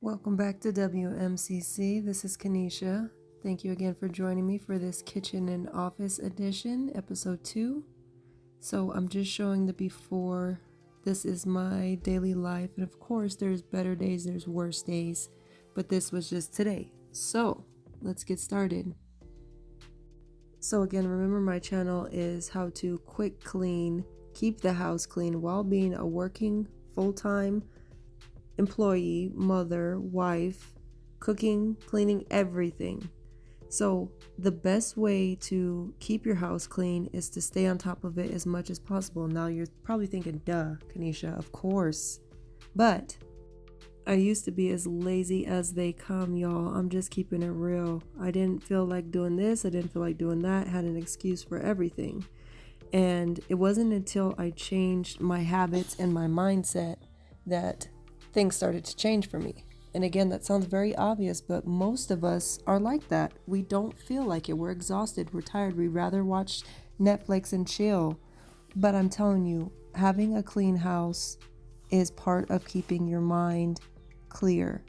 Welcome back to WMCC. This is Kanisha. Thank you again for joining me for this kitchen and office edition, episode 2. So I'm just showing the before. This is my daily life. And of course, there's better days, there's worse days. But this was just today. So let's get started. So again, remember my channel is how to quick clean, keep the house clean while being a working full-time employee, mother, wife, cooking, cleaning, everything. So the best way to keep your house clean is to stay on top of it as much as possible. Now you're probably thinking, duh, Kanisha, of course. But I used to be as lazy as they come, y'all. I'm just keeping it real. I didn't feel like doing this. I didn't feel like doing that. Had an excuse for everything. And it wasn't until I changed my habits and my mindset that things started to change for me. And again, that sounds very obvious, but most of us are like that. We don't feel like it. We're exhausted. We're tired. We'd rather watch Netflix and chill. But I'm telling you, having a clean house is part of keeping your mind clear.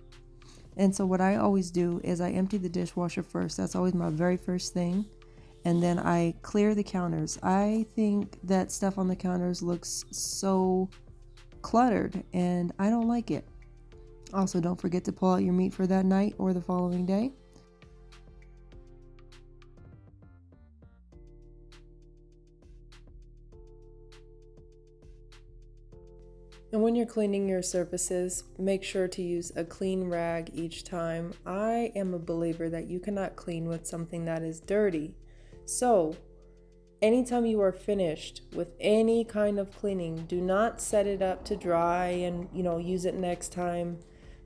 And so what I always do is I empty the dishwasher first. That's always my very first thing. And then I clear the counters. I think that stuff on the counters looks so cluttered and I don't like it. Also, don't forget to pull out your meat for that night or the following day. And when you're cleaning your surfaces, make sure to use a clean rag each time. I am a believer that you cannot clean with something that is dirty. So anytime you are finished with any kind of cleaning, do not set it up to dry and, use it next time.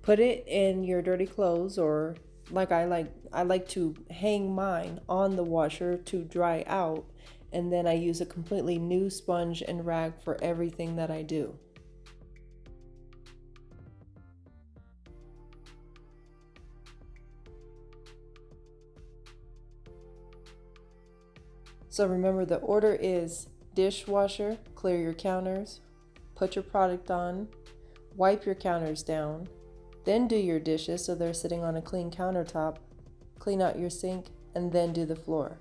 Put it in your dirty clothes, or I like to hang mine on the washer to dry out, and then I use a completely new sponge and rag for everything that I do. So remember, the order is dishwasher, clear your counters, put your product on, wipe your counters down, then do your dishes so they're sitting on a clean countertop, clean out your sink, and then do the floor.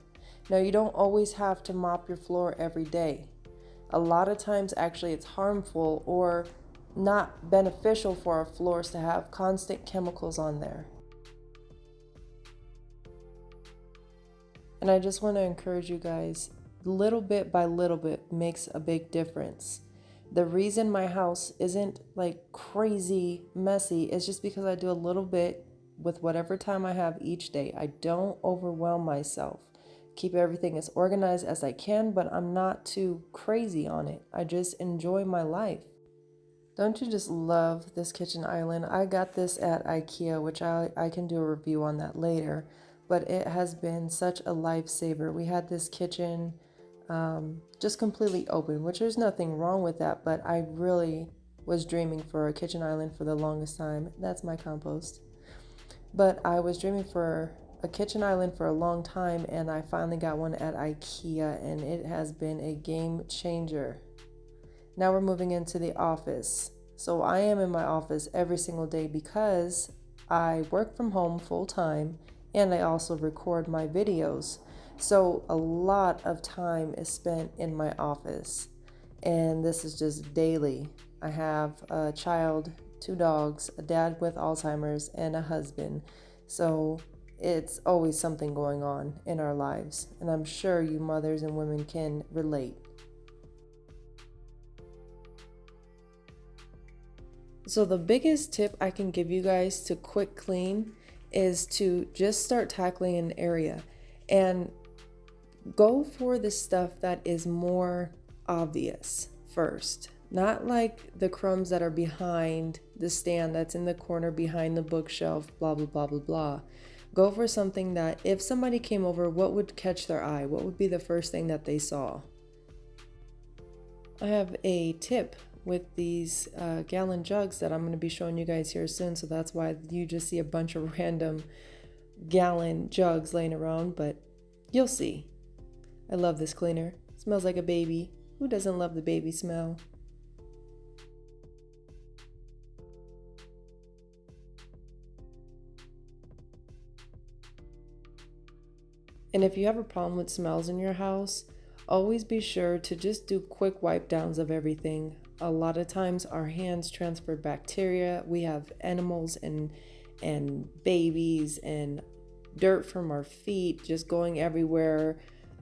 Now, you don't always have to mop your floor every day. A lot of times, actually, it's harmful or not beneficial for our floors to have constant chemicals on there. And I just want to encourage you guys, little bit by little bit makes a big difference. The reason my house isn't crazy messy is just because I do a little bit with whatever time I have each day. I don't overwhelm myself. Keep everything as organized as I can, but I'm not too crazy on it. I just enjoy my life. Don't you just love this kitchen island? I got this at IKEA, which I can do a review on that later, but it has been such a lifesaver. We had this kitchen just completely open, which there's nothing wrong with that, but I really was dreaming for a kitchen island for the longest time. That's my compost. But I was dreaming for a kitchen island for a long time, and I finally got one at IKEA, and it has been a game changer. Now we're moving into the office. So I am in my office every single day because I work from home full time, and I also record my videos. So a lot of time is spent in my office, and this is just daily. I have a child, 2 dogs, a dad with Alzheimer's, and a husband. So it's always something going on in our lives, and I'm sure you mothers and women can relate. So the biggest tip I can give you guys to quick clean is to just start tackling an area and go for the stuff that is more obvious first. Not like the crumbs that are behind the stand that's in the corner behind the bookshelf, blah, blah, blah, blah, blah. Go for something that if somebody came over, what would catch their eye? What would be the first thing that they saw? I have a tip with these gallon jugs that I'm going to be showing you guys here soon, so that's why you just see a bunch of random gallon jugs laying around, but you'll see. I love this cleaner. It smells like a baby. Who doesn't love the baby smell? And if you have a problem with smells in your house, always be sure to just do quick wipe downs of everything. A lot of times our hands transfer bacteria. We have animals and babies and dirt from our feet just going everywhere.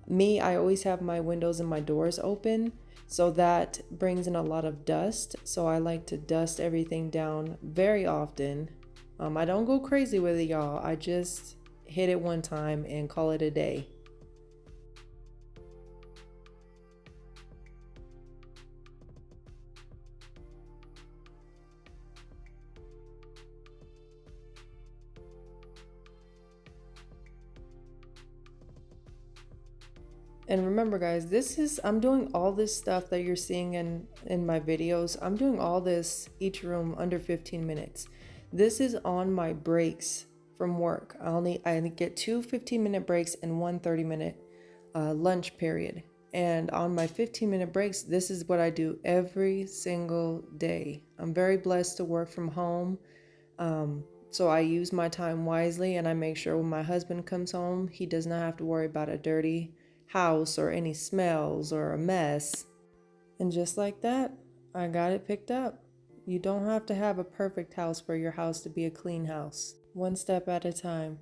Me, I always have my windows and my doors open, so that brings in a lot of dust. So I like to dust everything down very often. I don't go crazy with it, y'all. I just hit it one time and call it a day. And remember, guys, I'm doing all this stuff that you're seeing in my videos. I'm doing all this, each room under 15 minutes. This is on my breaks from work. I get two 15-minute breaks and one 30-minute lunch period. And on my 15-minute breaks, this is what I do every single day. I'm very blessed to work from home. So I use my time wisely, and I make sure when my husband comes home, he does not have to worry about a dirty house or any smells or a mess. And just like that, I got it picked up. You don't have to have a perfect house for your house to be a clean house. One step at a time.